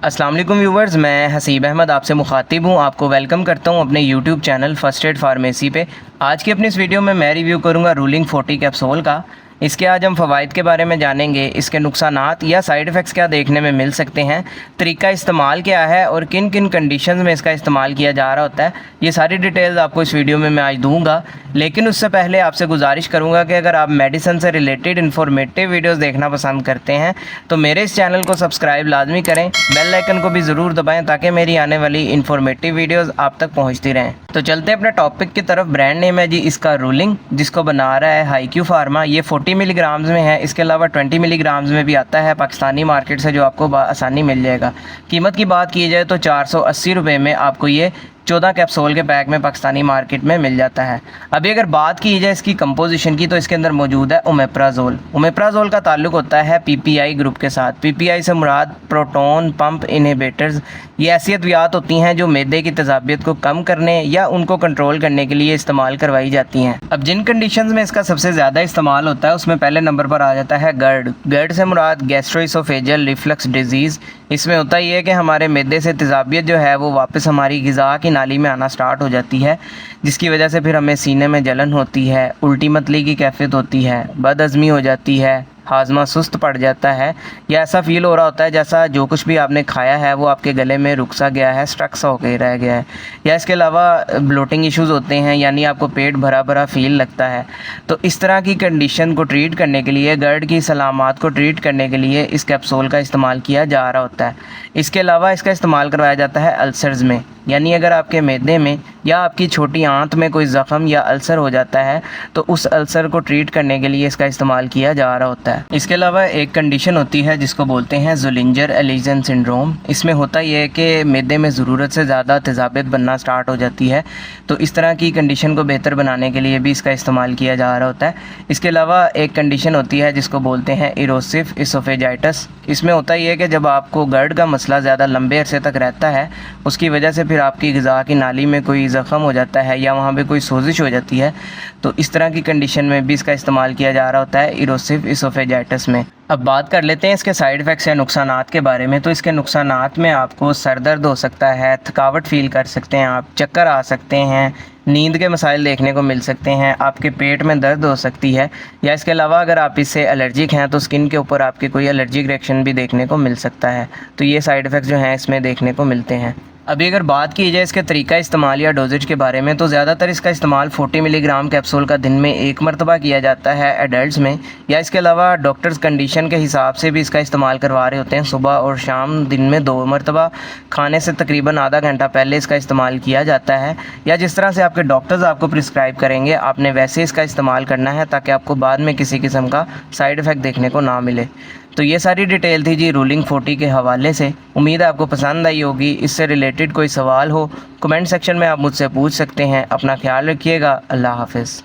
अस्सलाम वालेकुम व्यूवर्स, मैं हसीब अहमद आपसे मुखातिब हूँ। आपको वेलकम करता हूँ अपने YouTube channel first aid pharmacy पे। आज की अपनी इस वीडियो में मैं रिव्यू करूँगा रूलिंग 40 कैप्सूल का। इसके आज हम फ़वाइद के बारे में जानेंगे, इसके नुकसानात या साइड इफ़ेक्ट्स क्या देखने में मिल सकते हैं, तरीका इस्तेमाल क्या है और किन किन कंडीशंस में इसका इस्तेमाल किया जा रहा होता है। ये सारी डिटेल्स आपको इस वीडियो में मैं आज दूँगा। लेकिन उससे पहले आपसे गुजारिश करूँगा कि अगर आप मेडिसिन से रिलेटेड इन्फॉर्मेटिव वीडियोज़ देखना पसंद करते हैं तो मेरे इस चैनल को सब्सक्राइब लाजमी करें, बेल आइकन को भी ज़रूर दबाएं ताकि मेरी आने वाली इन्फॉर्मेटिव वीडियोज़ आप तक पहुँचती रहें। तो चलते हैं अपने टॉपिक की तरफ। ब्रांड नेम है जी इसका रूलिंग, जिसको बना रहा है हाईक्यू फार्मा। ये 40 मिलीग्राम्स में है, इसके अलावा 20 मिलीग्राम्स में भी आता है पाकिस्तानी मार्केट से, जो आपको आसानी मिल जाएगा। कीमत की बात की जाए तो 480 रुपये में आपको ये 14 कैप्सूल के पैक में पाकिस्तानी मार्केट में मिल जाता है। अभी अगर बात की जाए इसकी कंपोजिशन की तो इसके अंदर मौजूद है ओमेप्राजोल। ओमेप्राजोल का ताल्लुक होता है पीपीआई ग्रुप के साथ। पीपीआई से मुराद प्रोटोन पंप इनहिबिटर्स। ये ऐसी अद्वियात होती हैं जो मैदे की तेज़ाबियत को कम करने या उनको कंट्रोल करने के लिए इस्तेमाल करवाई जाती हैं। अब जिन कंडीशंस में इसका सबसे ज़्यादा इस्तेमाल होता है उसमें पहले नंबर पर आ जाता है गर्ड। गर्ड से मुराद गैस्ट्रोइसोफेजियल रिफ्लक्स डिजीज़। इसमें होता ये है कि हमारे मैदे से तेज़ाबियत जो है वो वापस हमारी ग़िज़ा की नाली में आना स्टार्ट हो जाती है, जिसकी वजह से फिर हमें सीने में जलन होती है, उल्टी मतली की कैफियत होती है, बदहज़मी हो जाती है, हाजमा सुस्त पड़ जाता है, या ऐसा फील हो रहा होता है जैसा जो कुछ भी आपने खाया है वो आपके गले में रुक सा गया है, स्टक सा होकर रह गया है। या इसके अलावा ब्लोटिंग इश्यूज़ होते हैं, यानी आपको पेट भरा भरा फील लगता है। तो इस तरह की कंडीशन को ट्रीट करने के लिए, गर्ड की सलामत को ट्रीट करने के लिए इस कैप्सूल का इस्तेमाल किया जा रहा होता है। इसके अलावा इसका इस्तेमाल करवाया जाता है अल्सर्स में, यानी अगर आपके मैदे में या आपकी छोटी आंत में कोई ज़ख़म या अल्सर हो जाता है तो उस अल्सर को ट्रीट करने के लिए इसका इस्तेमाल किया जा रहा होता है। इसके अलावा एक कंडीशन होती है जिसको बोलते हैं ज़ोलिंजर एलिजन सिंड्रोम। इसमें होता यह है कि मैदे में ज़रूरत से ज़्यादा तेज़ाबियत बनना स्टार्ट हो जाती है, तो इस तरह की कंडीशन को बेहतर बनाने के लिए भी इसका इस्तेमाल किया जा रहा होता है। इसके अलावा एक कंडीशन होती है जिसको बोलते हैं इरोसिव इसोफेजाइटिस। इसमें होता यह है कि जब आपको गर्ड का मसला ज़्यादा लंबे अरसे तक रहता है, उसकी वजह से फिर आपकी ग़िज़ा की नाली में कोई ज़ख़म हो जाता है या वहाँ पे कोई सोजिश हो जाती है, तो इस तरह की कंडीशन में भी इसका इस्तेमाल किया जा रहा होता है इरोसिव इसोफेजाइटिस में। अब बात कर लेते हैं इसके साइड इफ़ेक्ट्स या नुकसानात के बारे में। तो इसके नुकसानात में आपको सर दर्द हो सकता है, थकावट फ़ील कर सकते हैं आप, चक्कर आ सकते हैं, नींद के मसाइल देखने को मिल सकते हैं, आपके पेट में दर्द हो सकती है, या इसके अलावा अगर आप इससे एलर्जिक हैं तो स्किन के ऊपर आपके कोई एलर्जिक रिएक्शन भी देखने को मिल सकता है। तो ये साइड इफ़ेक्ट्स जो हैं इसमें देखने को मिलते हैं। अभी अगर बात की जाए इसके तरीका इस्तेमाल या डोजेज के बारे में तो ज़्यादातर इसका इस्तेमाल 40 मिलीग्राम कैप्सूल का दिन में 1 मरतबा किया जाता है एडल्ट्स में, या इसके अलावा डॉक्टर्स कंडीशन के हिसाब से भी इसका इस्तेमाल करवा रहे होते हैं। सुबह और शाम दिन में 2 मरतबा, खाने से तकरीबन आधा घंटा पहले इसका इस्तेमाल किया जाता है, या जिस तरह से आपके डॉक्टर्स आपको प्रिस्क्राइब करेंगे आपने वैसे इसका इस्तेमाल करना है ताकि आपको बाद में किसी किस्म का साइड इफ़ेक्ट देखने को ना मिले। तो ये सारी डिटेल थी जी रूलिंग 40 के हवाले से। उम्मीद है आपको पसंद आई होगी। इससे रिलेटेड कोई सवाल हो कमेंट सेक्शन में आप मुझसे पूछ सकते हैं। अपना ख्याल रखिएगा। अल्लाह हाफ़िज़।